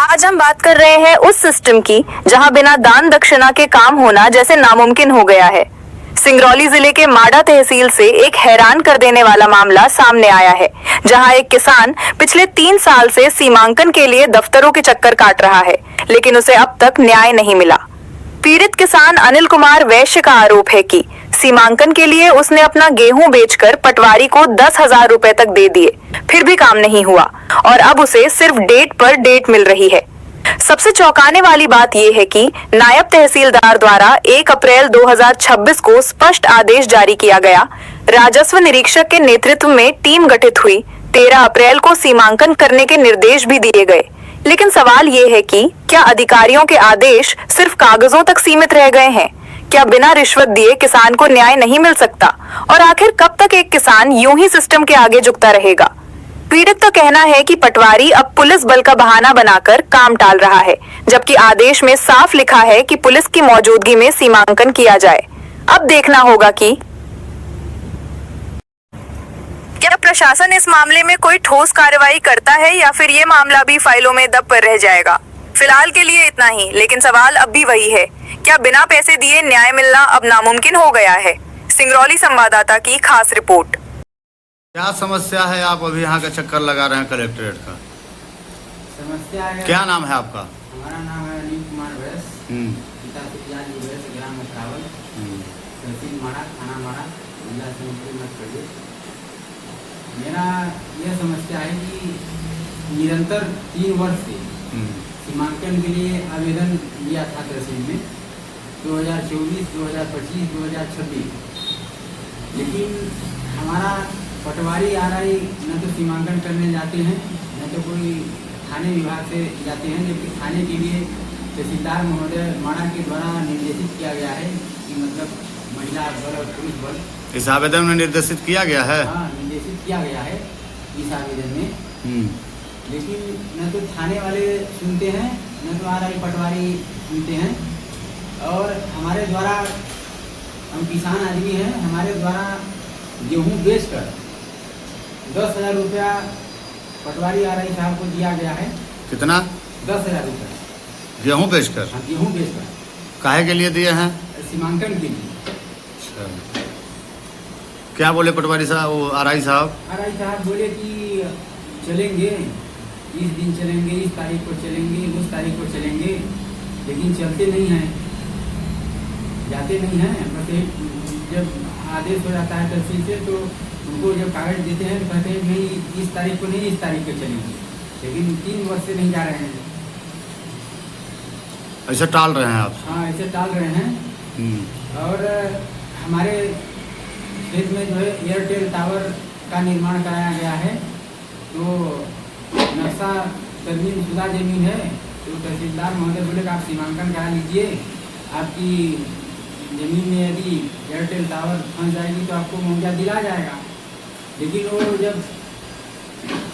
आज हम बात कर रहे हैं उस सिस्टम की जहां बिना दान दक्षिणा के काम होना जैसे नामुमकिन हो गया है। सिंगरौली जिले के माडा तहसील से एक हैरान कर देने वाला मामला सामने आया है, जहां एक किसान पिछले 3 साल से सीमांकन के लिए दफ्तरों के चक्कर काट रहा है, लेकिन उसे अब तक न्याय नहीं मिला। पीड़ित किसान अनिल कुमार वैश्य का आरोप है कि सीमांकन के लिए उसने अपना गेहूं बेचकर पटवारी को 10,000 रुपए तक दे दिए, फिर भी काम नहीं हुआ और अब उसे सिर्फ डेट पर डेट मिल रही है। सबसे चौंकाने वाली बात यह है कि नायब तहसीलदार द्वारा 1 अप्रैल 2026 को स्पष्ट आदेश जारी किया गया। राजस्व निरीक्षक के नेतृत्व में टीम गठित हुई। 13 अप्रैल को सीमांकन करने के निर्देश भी दिए गए, लेकिन सवाल ये है कि क्या अधिकारियों के आदेश सिर्फ कागजों तक सीमित रह गए हैं? क्या बिना रिश्वत दिए किसान को न्याय नहीं मिल सकता? और आखिर कब तक एक किसान यूं ही सिस्टम के आगे झुकता रहेगा? पीड़ित का कहना है कि पटवारी अब पुलिस बल का बहाना बनाकर काम टाल रहा है, जबकि आदेश में साफ लिखा है कि पुलिस की मौजूदगी में सीमांकन किया जाए। अब देखना होगा कि क्या प्रशासन इस मामले में कोई ठोस कार्रवाई करता है या फिर ये मामला भी फाइलों में दब पर रह जाएगा। फिलहाल के लिए इतना ही, लेकिन सवाल अब भी वही है, क्या बिना पैसे दिए न्याय मिलना अब नामुमकिन हो गया है? सिंगरौली संवाददाता की खास रिपोर्ट। क्या समस्या है? आप अभी यहाँ का चक्कर लगा रहे हैं कलेक्ट्रेट का। समस्या है। क्या नाम है आपका? हमारा नाम है अनिल कुमार वैश्य, पिता पिताजी वैश्य, ग्राम मथुरावल, तहसील माड़ा, थाना माड़ा, जिला समस्तीपुर मध्य प्रदेश। मेरा यह समस्या है कि निरंतर 3 वर्ष से सीमांकन के लिए आवेदन दिया था तहसील में 2024, 2025, 2026, लेकिन हमारा पटवारी आरआई न तो सीमांकन करने जाते हैं, न तो कोई थाने विभाग से जाते हैं, जबकि थाने के लिए तहसीलदार महोदय माड़ा के द्वारा निर्देशित किया गया है कि मतलब महिला बल और पुलिस बल इस आवेदन में निर्देशित किया गया है। हाँ, निर्देशित किया गया है इस आवेदन में, लेकिन न तो थाने वाले सुनते हैं, न तो आरआई पटवारी सुनते हैं। और हमारे द्वारा, हम किसान आदमी हैं, हमारे द्वारा गेहूँ बेचकर 10,000 रुपया पटवारी आरआई साहब को दिया गया है। कितना? 10,000 रुपया गेहूँ बेचकर। हाँ, गेहूँ बेचकर। काहे के लिए दिए हैं? सीमांकन के लिए। अच्छा, क्या बोले पटवारी साहब, वो आरआई साहब? आरआई साहब बोले कि चलेंगे, इस दिन चलेंगे, इस तारीख को चलेंगे, उस तारीख को चलेंगे, लेकिन चलते नहीं हैं, जाते नहीं हैं। बस जब आदेश हो जाता है तहसील से तो उनको जब कागज देते हैं तो कहते हैं नहीं इस तारीख को नहीं, इस तारीख को चलेंगे, लेकिन 3 वर्ष से नहीं जा रहे हैं। ऐसे टाल रहे हैं आप? हाँ, ऐसे टाल रहे हैं। और हमारे खेत में जो है एयरटेल टावर का निर्माण कराया गया है, तो नक्शा तरमीम शुदा जमीन है, तो तहसीलदार महोदय बोले कि आप सीमांकन करा लीजिए, आपकी ज़मीन में यदि एयरटेल टावर फंस जाएगी तो आपको मुआवजा दिला जाएगा। लेकिन वो जब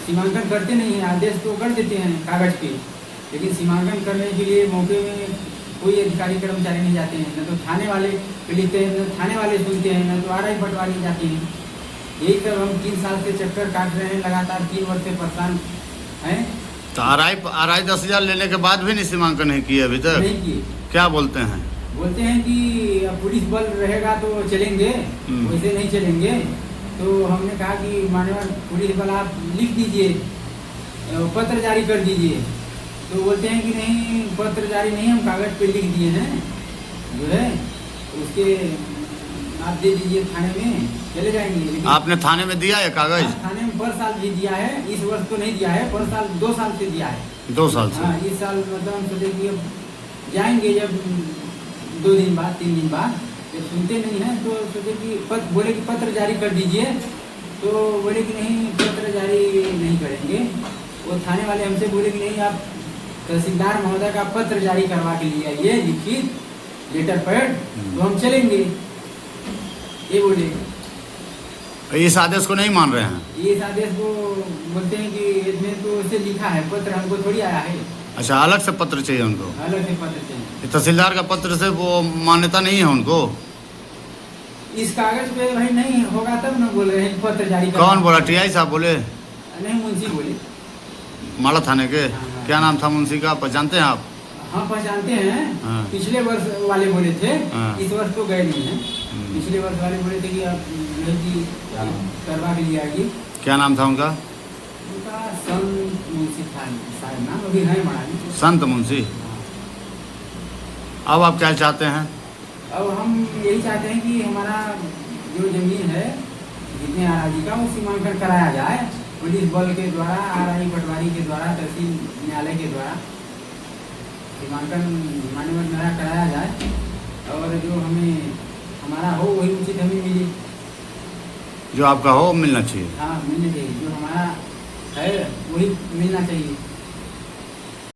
सीमांकन करते नहीं हैं, आदेश तो कर देते हैं कागज़ पे, लेकिन सीमांकन करने के लिए मौके में कोई अधिकारी कर्मचारी नहीं जाते हैं, न तो थाने वाले लिखते हैं, न थाने वाले सुनते हैं, न तो आरआई पटवारी जाते हैं। यही सब हम 3 साल से चक्कर काट रहे हैं, लगातार 3 वर्ष से परेशान हैं। तो आरआई 10,000 लेने के बाद भी नहीं सीमांकन नहीं किए अभी तक? नहीं किए। क्या बोलते हैं? बोलते हैं कि पुलिस बल रहेगा तो चलेंगे, वैसे नहीं चलेंगे। तो हमने कहा कि माननीय पुलिस बल आप लिख दीजिए, पत्र जारी कर दीजिए। तो बोलते हैं कि नहीं, पत्र जारी नहीं, हम कागज़ पे लिख दिए हैं, जो है उसके आप दे दीजिए, थाने में चले जाएंगे। आपने थाने में दिया है कागज? हाँ, थाने में पर साल भी दिया है, इस वर्ष तो नहीं दिया है, पर साल 2 साल से दिया है। 2 साल से? हाँ, इस साल मतलब हम सोचे कि अब जाएंगे, जब 2 दिन बाद 3 दिन बाद, जब सुनते नहीं हैं तो सोचे कि बोले कि पत्र जारी कर दीजिए, तो बोले कि नहीं पत्र जारी नहीं करेंगे। वो थाने वाले हमसे बोले कि नहीं, आप तहसीलदार महोदय का पत्र जारी करवा के लिए आइए, लिखित लेटर पैड, तो हम चलेंगे, ये बोले। इस आदेश को नहीं मान रहे हैं? इस आदेश को बोलते हैं कि इसमें तो ऐसे लिखा है, पत्र हमको थोड़ी आया है। अच्छा, अलग से पत्र चाहिए उनको? अलग से पत्र चाहिए। तहसीलदार का पत्र से वो मान्यता नहीं है उनको? इस कागज पे भाई नहीं होगा तब ना बोल रहे हैं पत्र जारी। कौन बोला? टीआई साहब बोले? नहीं, मुंशी बोले। माड़ा थाने के? हाँ। क्या नाम था मुंशी का, पहचानते हैं आप? हाँ पहचानते हैं। हाँ। पिछले वर्ष वाले बोले थे, हाँ। इस वर्ष तो गए नहीं हैं। पिछले वर्ष वाले बोले थे कि आप नहीं जी करवा के लिए आएगी। क्या नाम था उनका? उनका संत मुंशी था शायद नाम, अभी है मड़ा। संत मुंशी। अब आप क्या चाहते हैं? अब हम यही चाहते हैं कि हमारा जो जमीन है जितने आरआई का वो सीमांकन कराया जाए पुलिस बल के द्वारा, आरआई पटवारी के द्वारा, तहसील न्यायालय के द्वारा सीमांकन मान्यता कराया जाए और जो हमें हमारा हो वही उचित हमें मिले। जो आपका हो मिलना चाहिए। हाँ मिलना चाहिए, जो हमारा है वही मिलना चाहिए।